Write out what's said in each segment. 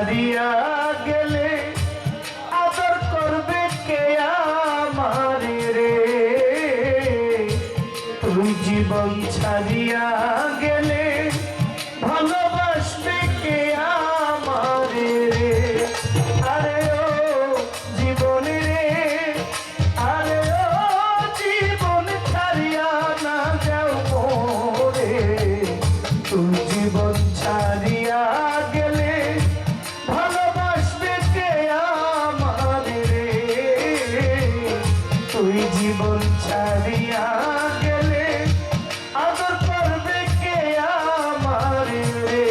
ছাড়িয়া গেলে আদর করবে কে আমারে রে তুই জীবন ছাড়িয়া গেলে ভালোবাসবে কে আমারে রে আরে ও জীবন রে আরে ও জীবন ছাড়িয়া না যাও মোরে তুই জীবন ছাড়িয়া গেলে ভালোবাসবে কে আমারে রে তুই জীবন ছাড়িয়া গেলে আদর করবে কে আমারে রে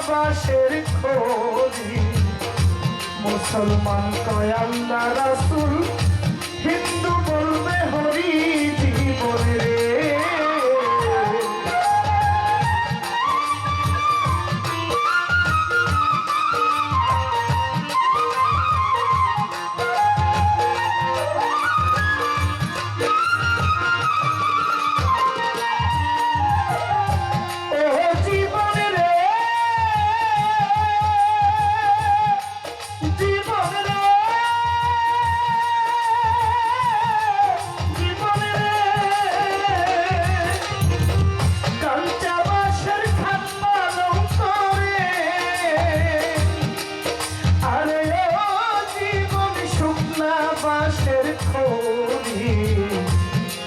বাসের খোঁজি মুসলমান কয় আল্লাহ রাসূল হিন্দু বলবে হরি জীবন রে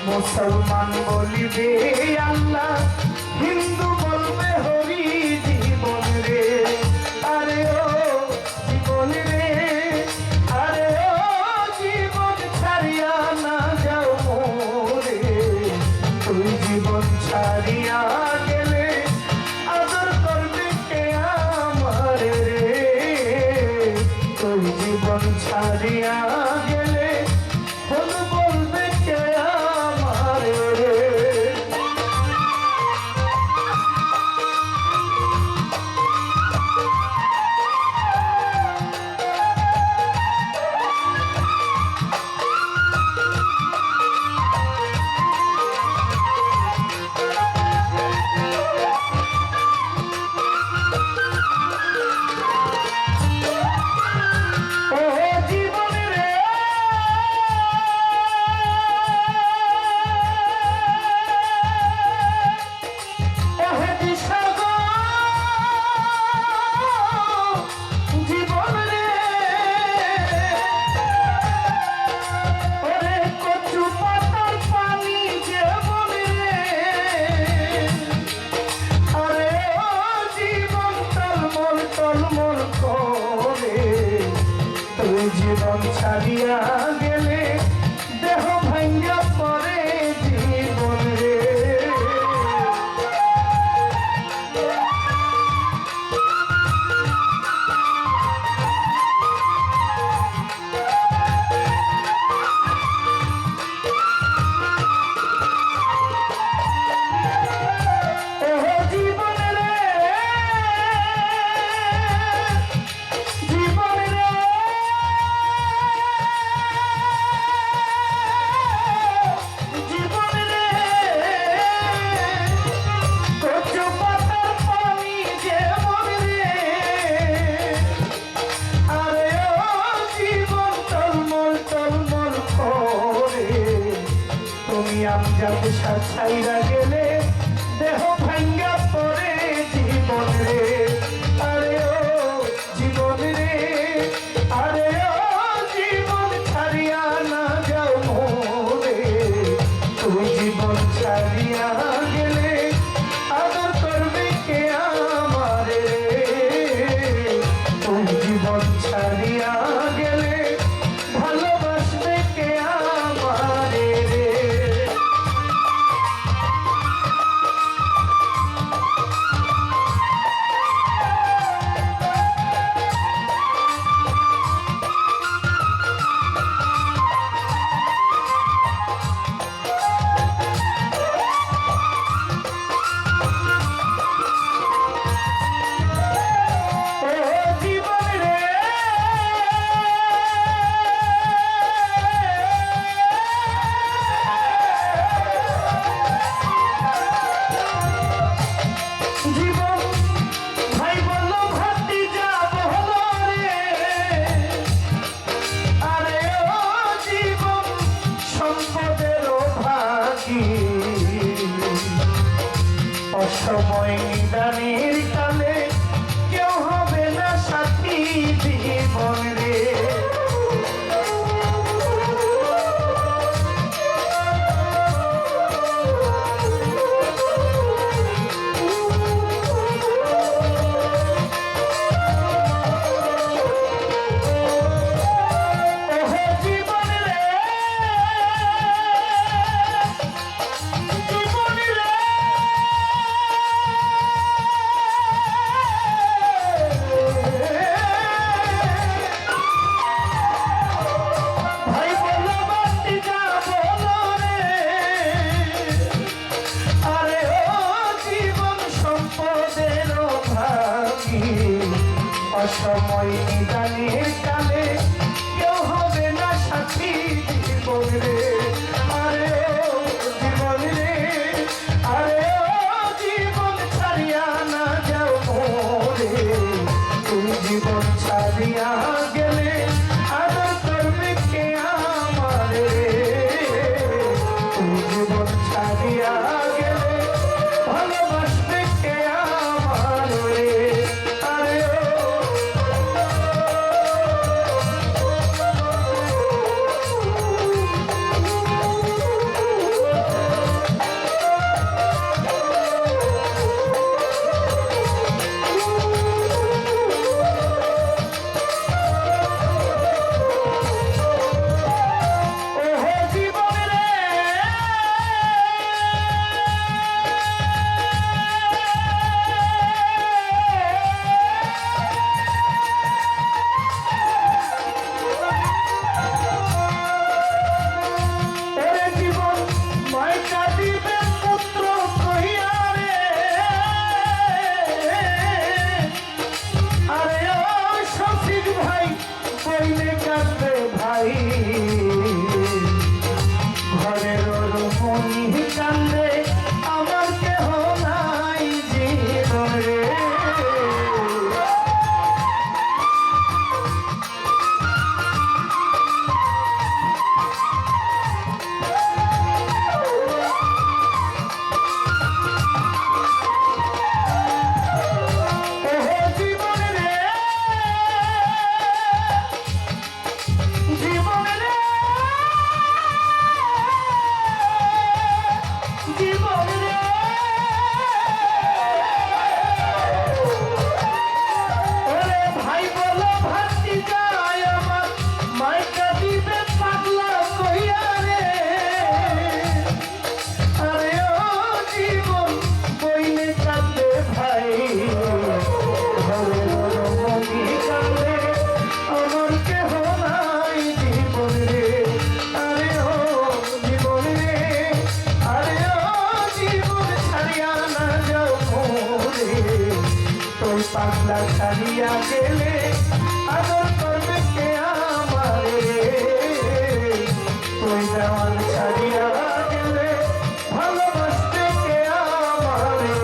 মুসলমান বলিবে আল্লাহ হিন্দু বলবে হরি জীবন রে আরে ও জীবন রে আরে ও জীবন ছাড়িয়া না যাও মোরে তুই জীবন ছাড়িয়া গেলে আদর করবে কে আমারে রে তুই জীবন ছাড়িয়া গেলে ফুল বলবে কে আমারে রে জীবন ছাড়িয়া গেলে দেহ ভাঙ্গা পড়ে জীবন রে আমজাদ ছাইরা গেলে দেহ ভাঙ্গা পড়ে জীবন রে আরে ও জীবন রে আরে ও জীবন ছাড়িয়া না যাও মোরে তুই ফাঁকি অসময় নিদানের কালে কেউ হবে না সাথী জীবন রে অসময় নিদানের কালে কেউ হবে না সাথী জীবন রে আরে ও জীবন রে আরে ও জীবন ছাড়িয়া না যাও মোরে তুমি জীবন ছাড়িয়া গেলে আদর করবে কে আমারে তুমি জীবন ছাড়িয়া গেলে ভালোবাসবে কে আমারে আরে ঘরের মনি কান্দে আমার কেহ নাই জীবন রে পাগলা ছাড়িয়া গেলে আদর করবে কে আমারে তুই দেওয়াল ছাড়িয়া গেলে ভালোবাসবে কে আমারে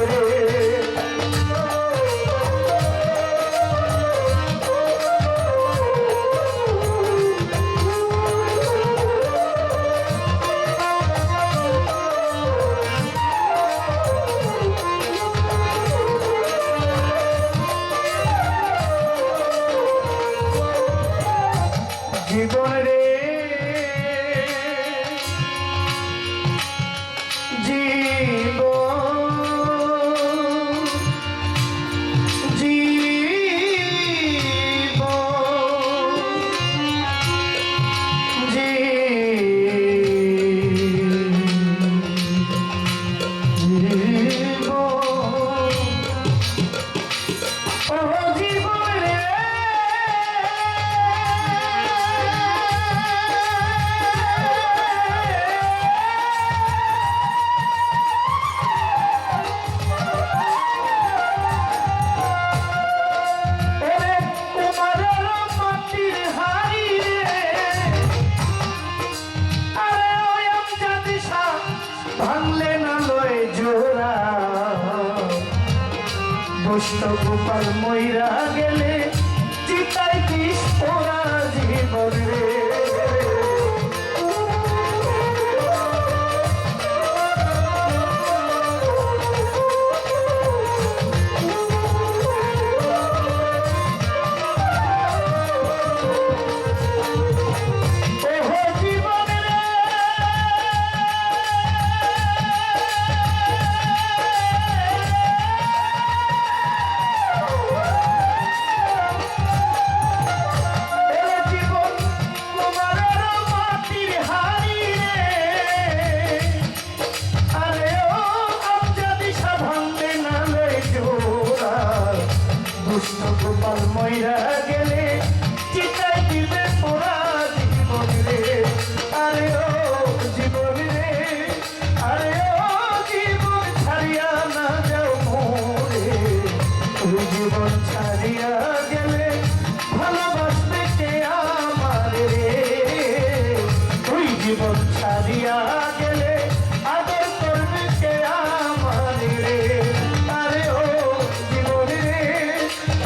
জীবন রে দুষ্ট গোপাল মইরা গেলে চিতায় বিষ পোড়া জীবন রে কাল মইরা গেলে চিতাই দিবে পোড়া জীবন রে আরে ও জীবন রে আরে ও জীবন ছাড়িয়া না যাও মোরে তুই জীবন ছাড়িয়া গেলে ভালোবাসবে কে আমার রে তুই জীবন ছাড়িয়া গেলে আদর করবে কে আমার রে আরে ও জীবন রে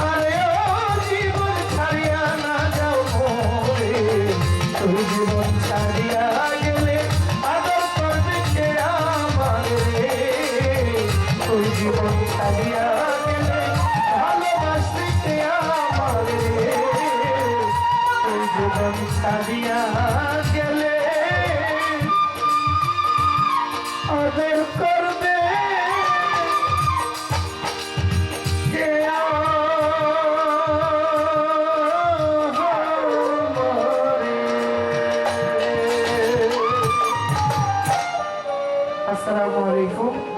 আরে ও জীবন ছাড়িয়া না যাও মোরে তুই জীবন ছাড়িয়া গেলে আদর করবে কে আমার রে তুই জীবন ছাড়িয়া গেলে ভালোবাসবে কে আমার রে তুই জীবন ছাড়িয়া গেলে আদর করবে কে আসসালামু আলাইকুম।